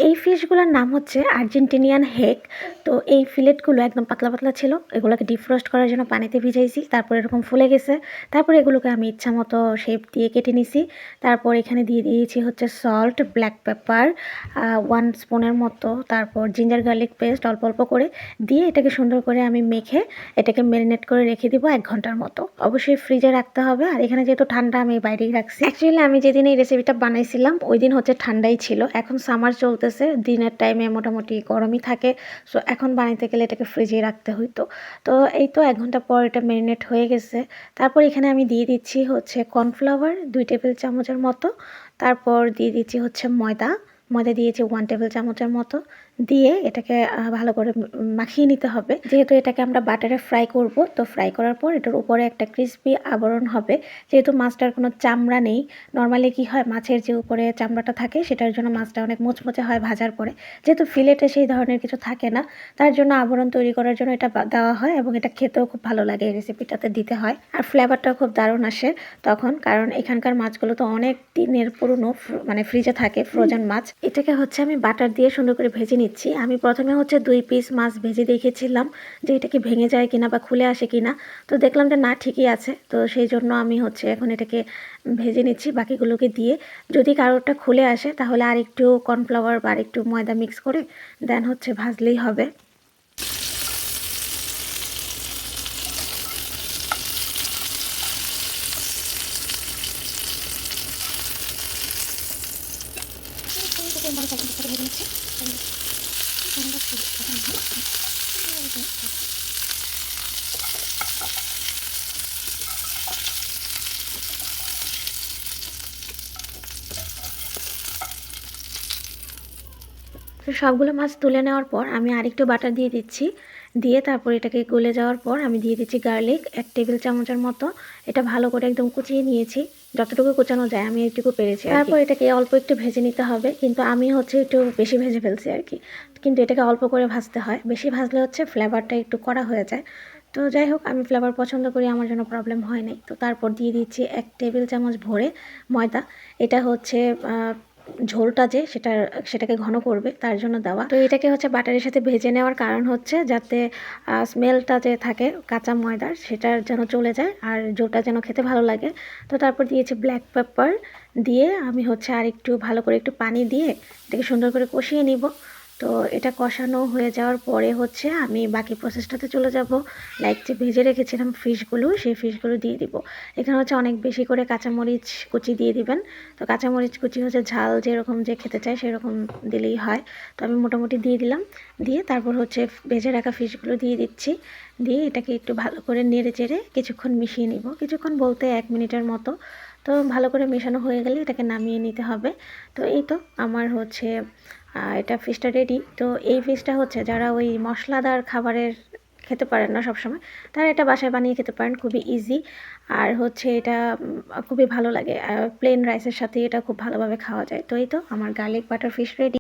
এই ফিশগুলোর নাম হচ্ছে আর্জেন্টিনিয়ান হেক। তো এই ফিলেটগুলো একদম পাতলা পাতলা ছিল, এগুলোকে ডিফ্রস্ট করার জন্য পানিতে ভিজাইছি, তারপর এরকম ফুলে গেছে। তারপর এগুলোকে আমি ইচ্ছা মতো শেপ দিয়ে কেটে নিছি। তারপর এখানে দিয়ে দিয়েছি হচ্ছে সল্ট, ব্ল্যাক পেপার 1 স্পুনের মতো, তারপর জিঞ্জার গার্লিক পেস্ট অল্প অল্প করে দিয়ে এটাকে সুন্দর করে আমি মেখে এটাকে ম্যারিনেট করে রেখে দিব 1 ঘন্টার মতো। অবশ্যই ফ্রিজে রাখতে হবে, আর এখানে যেহেতু ঠান্ডা আমি বাইরেই রাখছি। অ্যাকচুয়ালি আমি যেদিন এই রেসিপিটা বানাইছিলাম ওই দিন হচ্ছে ঠান্ডাই ছিল, এখন সামার চলতেছে, দিনের টাইমে মোটামুটি গরমই থাকে। সো এখন বানাইতে গেলে এটাকে ফ্রিজে রাখতে হইতো। তো এই তো 1 ঘন্টা পর এটা ম্যারিনেট হয়ে গেছে। তারপর এখানে আমি দিয়ে দিচ্ছি হচ্ছে কর্নফ্লাওয়ার 2 টেবিল চামচের মতো, তারপর দিয়ে দিচ্ছি হচ্ছে ময়দা দিয়েছি 1 টেবিল চামচের মতো, দিয়ে এটাকে ভালো করে মাখিয়ে নিতে হবে। যেহেতু এটাকে আমরা বাটারে ফ্রাই করব, তো ফ্রাই করার পর এটার উপরে একটা ক্রিস্পি আবরণ হবে। যেহেতু মাছটার কোনো চামড়া নেই, নর্মালি কি হয় মাছের যে উপরে চামড়াটা থাকে সেটার জন্য মাছটা অনেক মুচমুচে হয় ভাজার পরে। যেহেতু ফিলেটে সেই ধরনের কিছু থাকে না, তার জন্য আবরণ তৈরি করার জন্য এটা দেওয়া হয়, এবং এটা খেতেও খুব ভালো লাগে, এই রেসিপিটাতে দিতে হয়। আর ফ্লেভারটাও খুব দারুণ আসে তখন, কারণ এখানকার মাছগুলো তো অনেক দিনের পুরনো, মানে ফ্রিজে থাকে, ফ্রোজেন মাছ। এটাকে হচ্ছে আমি বাটার দিয়ে সুন্দর করে ভেজে নিচ্ছি। আমি প্রথমে হচ্ছে 2 পিস মাছ ভেজে দেখেছিলাম যে এটা কি ভেঙে যায় কিনা বা খুলে আসে কিনা, তো দেখলাম যে না, ঠিকই আছে। তো সেই জন্য আমি হচ্ছে এখন এটাকে ভেজে নিচ্ছি বাকিগুলোকে দিয়ে। যদি কারোরটা খুলে আসে তাহলে আর একটু কর্নফ্লাওয়ার বা আর একটু ময়দা মিক্স করে দেন হচ্ছে ভাজলেই হবে। তো সবগুলো মাছ তুলে নেওয়ার পর আমি আরেকটু বাটার দিয়ে দিচ্ছি, দিয়ে তারপর এটাকে গলে যাওয়ার পর আমি দিয়ে দিচ্ছি গার্লিক 1 টেবিল চামচের মতো। এটা ভালো করে একদম কুচিয়ে নিয়েছি, যতটুকু কুচানো যায় আমি এইটুকু পেরেছি। তারপর এটাকে অল্প একটু ভেজে নিতে হবে, কিন্তু আমি হচ্ছে একটু বেশি ভেজে ফেলছি আর কি। কিন্তু এটাকে অল্প করে ভাজতে হয়, বেশি ভাজলে হচ্ছে ফ্লেভারটা একটু কড়া হয়ে যায়। তো যাই হোক, আমি ফ্লেভার পছন্দ করি, আমার জন্য প্রবলেম হয় নাই। তো তারপর দিয়ে দিচ্ছি 1 টেবিল চামচ ভরে ময়দা। এটা হচ্ছে ঝোলটা যে সেটাকে ঘন করবে তার জন্য দেওয়া। তো এটাকে হচ্ছে বাটারের সাথে ভেজে নেওয়ার কারণ হচ্ছে যাতে স্মেলটা যে থাকে কাঁচা ময়দার সেটার যেন চলে যায়, আর ঝোলটা যেন খেতে ভালো লাগে। তো তারপর দিয়েছি ব্ল্যাক পেপার, দিয়ে আমি হচ্ছে আর একটু ভালো করে একটু পানি দিয়ে এটাকে সুন্দর করে কষিয়ে নিব। তো এটা কষানো হয়ে যাওয়ার পরে হচ্ছে আমি বাকি প্রসেসটাতে চলে যাব। লাইক যে ভেজে রেখেছিলাম ফিশগুলো, সেই ফিশগুলো দিয়ে দিব। এখানে হচ্ছে অনেক বেশি করে কাঁচামরিচ কুচি দিয়ে দিবেন। তো কাঁচামরিচ কুচি হচ্ছে ঝাল যেরকম যে খেতে চায় সেরকম দিলেই হয়। তো আমি মোটামুটি দিয়ে দিলাম, দিয়ে তারপর হচ্ছে ভেজে রাখা ফিশগুলো দিয়ে দিচ্ছি, দিয়ে এটাকে একটু ভালো করে নেড়ে চেড়ে কিছুক্ষণ মিশিয়ে নিব। কিছুক্ষণ বলতে 1 মিনিটের মতো। তো ভালো করে মেশানো হয়ে গেলে এটাকে নামিয়ে নিতে হবে। তো এই তো আমার হচ্ছে এটা ফিশটা রেডি। তো এই ফিশটা হচ্ছে যারা ওই মশলাদার খাবারের খেতে পারেন না সবসময়, তারা এটা বাসায় বানিয়ে খেতে পারেন, খুবই ইজি। আর হচ্ছে এটা খুবই ভালো লাগে, প্লেন রাইসের সাথে এটা খুব ভালোভাবে খাওয়া যায়। তো এই তো আমার গার্লিক বাটার ফিশ রেডি।